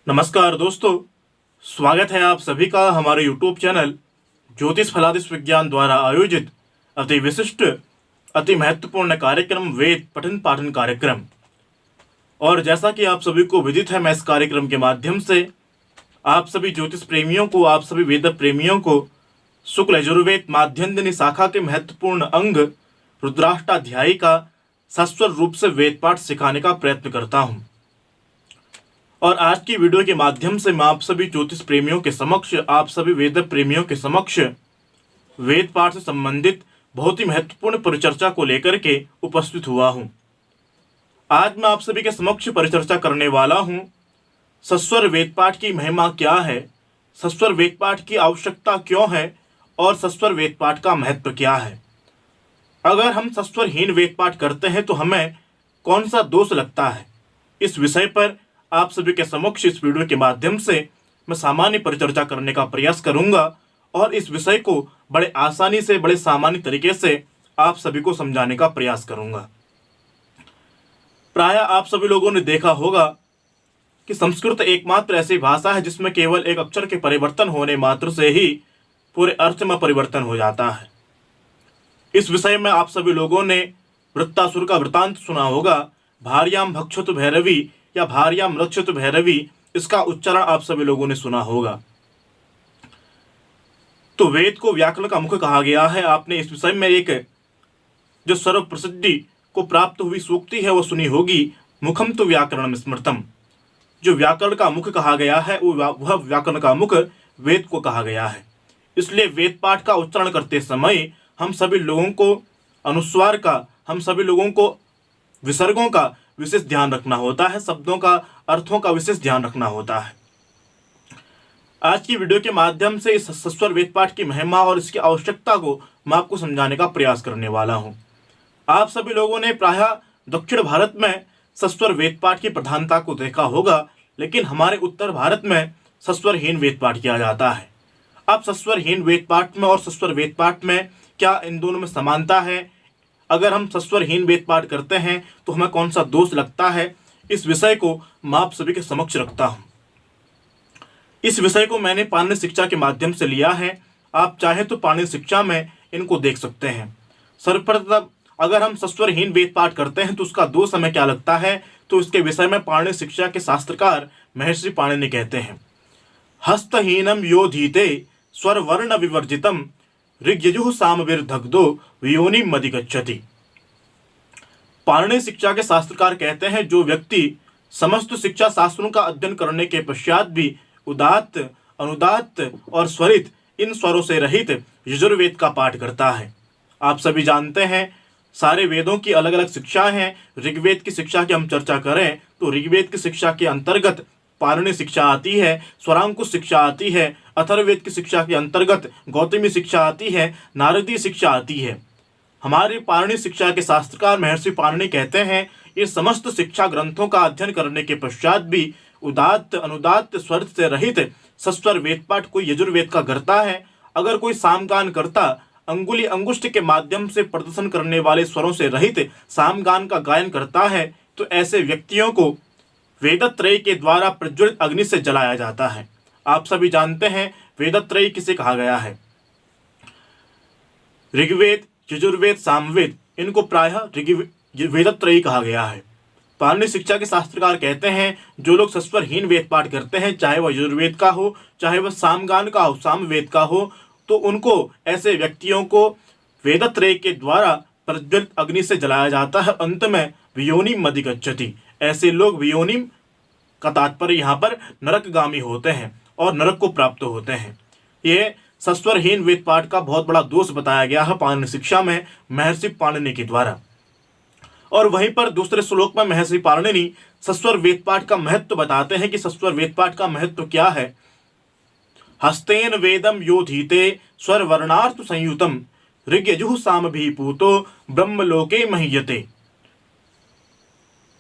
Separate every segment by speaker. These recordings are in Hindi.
Speaker 1: नमस्कार दोस्तों, स्वागत है आप सभी का हमारे YouTube चैनल ज्योतिष फलादिश विज्ञान द्वारा आयोजित अति विशिष्ट अति महत्वपूर्ण कार्यक्रम वेद पठन पाठन कार्यक्रम। और जैसा कि आप सभी को विदित है, मैं इस कार्यक्रम के माध्यम से आप सभी ज्योतिष प्रेमियों को, आप सभी वेद प्रेमियों को शुक्ल यजुर्वेद माध्यन्दिनी शाखा के महत्वपूर्ण अंग रुद्राष्टाध्यायी का सस्वर रूप से वेद पाठ सिखाने का प्रयत्न करता हूँ। और आज की वीडियो के माध्यम से मैं आप सभी ज्योतिष प्रेमियों के समक्ष, आप सभी वेद प्रेमियों के समक्ष वेद पाठ से संबंधित बहुत ही महत्वपूर्ण परिचर्चा को लेकर के उपस्थित हुआ हूं। आज मैं आप सभी के समक्ष परिचर्चा करने वाला हूं सस्वर वेद पाठ की महिमा क्या है, सस्वर वेद पाठ की आवश्यकता क्यों है और सस्वर वेद पाठ का महत्व क्या है। अगर हम सस्वरहीन वेद पाठ करते हैं तो हमें कौन सा दोष लगता है, इस विषय पर आप सभी के समक्ष इस वीडियो के माध्यम से मैं सामान्य परिचर्चा करने का प्रयास करूंगा और इस विषय को बड़े आसानी से, बड़े सामान्य तरीके से आप सभी को समझाने का प्रयास करूंगा। प्रायः आप सभी लोगों ने देखा होगा कि संस्कृत एकमात्र ऐसी भाषा है जिसमें केवल एक अक्षर के परिवर्तन होने मात्र से ही पूरे अर्थ में परिवर्तन हो जाता है। इस विषय में आप सभी लोगों ने वृत्तासुर का वृतांत सुना होगा, भार्याम भक्षुत भैरवी या भार्याम रक्षित भैरवी, इसका उच्चारण आप सभी लोगों ने सुना होगा। तो वेद को व्याकरण का मुख कहा गया है। आपने इस विषय में एक जो सर्व प्रसिद्धि को प्राप्त हुई सूक्ति है वो सुनी होगी, मुखम तो व्याकरण स्मृतम। जो व्याकरण का मुख कहा गया है वह व्याकरण का मुख वेद को कहा गया है। इसलिए वेद पाठ का उच्चारण करते समय हम सभी लोगों को अनुस्वार का, हम सभी लोगों को विसर्गों का विशेष ध्यान रखना होता है, शब्दों का, अर्थों का विशेष ध्यान रखना होता है। आज की वीडियो के माध्यम से इस सस्वर वेद पाठ की महिमा और इसकी आवश्यकता को मैं आपको समझाने का प्रयास करने वाला हूं। आप सभी लोगों ने प्रायः दक्षिण भारत में सस्वर वेद पाठ की प्रधानता को देखा होगा, लेकिन हमारे उत्तर भारत में सस्वरहीन वेद पाठ किया जाता है। अब सस्वरहीन वेद पाठ में और सस्वर वेद पाठ में क्या इन दोनों में समानता है, अगर हम सस्वरहीन वेद पाठ करते हैं तो हमें कौन सा दोष लगता है, इस विषय को मैं आप सभी के समक्ष रखता हूं। इस विषय को मैंने पाणिनि शिक्षा के माध्यम से लिया है। आप चाहे तो पाणिनि शिक्षा में इनको देख सकते हैं। सर्वप्रथम अगर हम सस्वरहीन वेद पाठ करते हैं तो उसका दोष हमें क्या लगता है, तो इसके विषय में पाणिनि शिक्षा के शास्त्रकार महर्षि पाणिनि कहते हैं, हस्तहीनम यो धीते स्वर वर्ण विवर्जितम ऋग्यजुः सामवेर्दग्धो वियोनिम मधिगच्छति। पाणिनि शिक्षा के शास्त्रकार कहते हैं, जो व्यक्ति समस्त शिक्षा शास्त्रों का अध्ययन करने के पश्चात भी उदात्त, अनुदात्त और स्वरित इन स्वरों से रहित यजुर्वेद का पाठ करता है। आप सभी जानते हैं सारे वेदों की अलग अलग शिक्षाएं हैं। ऋग्वेद की शिक्षा की हम चर्चा करें तो ऋग्वेद की शिक्षा के अंतर्गत पाणिनि शिक्षा आती है, स्वरांकुश शिक्षा आती है, अथर्ववेद की शिक्षा के अंतर्गत गौतमी शिक्षा आती है, नारदी शिक्षा आती है। हमारे पाणिनि शिक्षा के शास्त्रकार महर्षि पाणिनि कहते हैं, ये समस्त शिक्षा ग्रंथों का अध्ययन करने के पश्चात भी उदात्त, अनुदात्त, स्वर से रहित सस्वर वेद पाठ कोई यजुर्वेद का करता है। अगर कोई सामगान करता, अंगुली अंगुष्ठ के माध्यम से प्रदर्शन करने वाले स्वरों से रहित सामगान का गायन करता है, तो ऐसे व्यक्तियों को वेदत्रय के द्वारा प्रज्वलित अग्नि से जलाया जाता है। आप सभी जानते हैं वेदत्रय किसे कहा गया है। ऋग्वेद, यजुर्वेद, सामवेद, इनको प्रायः वेदत्रयी कहा गया है। पाणिनि शिक्षा के शास्त्रकार कहते हैं, जो लोग सस्वरहीन वेद पाठ करते हैं, चाहे वह यजुर्वेद का हो, चाहे वह सामगान का हो, सामवेद का हो, तो उनको, ऐसे व्यक्तियों को वेदत्रय के द्वारा प्रज्वलित अग्नि से जलाया जाता है। अंत में वियोनिम मधिगच्छति। ऐसे लोग, वियोनिम का तात्पर्य यहाँ पर नरकगामी होते हैं और नरक को प्राप्त होते हैं। ये सस्वरहीन वेद पाठ का बहुत बड़ा दोष बताया गया है पाणिनि शिक्षा में महर्षि पाणिनि के द्वारा। और वहीं पर दूसरे श्लोक में महर्षि पाणिनि सस्वर वेद पाठ का महत्व बताते हैं कि सस्वर वेद पाठ का महत्व क्या है। हस्तेन वेदम यो धीते स्वर वर्णार्थ संयुतम ऋग्यजुः सामभिपूतो ब्रह्मलोके महीयते।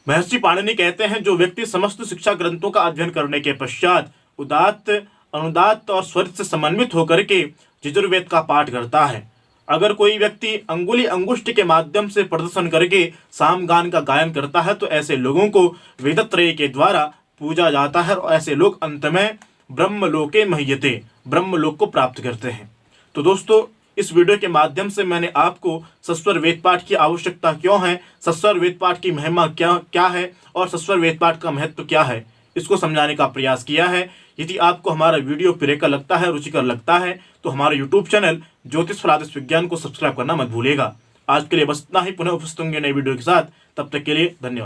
Speaker 1: महर्षि पाणिनि कहते हैं, जो व्यक्ति समस्त शिक्षा ग्रंथों का अध्ययन करने के पश्चात उदात्त, अनुदात्त और स्वरित से समन्वित होकर के यजुर्वेद का पाठ करता है, अगर कोई व्यक्ति अंगुली अंगुष्ठ के माध्यम से प्रदर्शन करके सामगान का गायन करता है, तो ऐसे लोगों को वेदत्रय के द्वारा पूजा जाता है और ऐसे लोग अंत में ब्रह्मलोके मह्यते, ब्रह्मलोक को प्राप्त करते हैं। तो दोस्तों, इस वीडियो के माध्यम से मैंने आपको सस्वर वेद पाठ की आवश्यकता क्यों है, सस्वर वेद पाठ की महिमा क्या है और सस्वर वेद पाठ का महत्व क्या है, इसको समझाने का प्रयास किया है। यदि आपको हमारा वीडियो प्रेरक लगता है, रुचिकर लगता है, तो हमारे यूट्यूब चैनल ज्योतिष फलादेश विज्ञान को सब्सक्राइब करना मत भूलिएगा। आज के लिए बस इतना ही। पुनः उपस्थित होंगे नए वीडियो के साथ। तब तक के लिए धन्यवाद।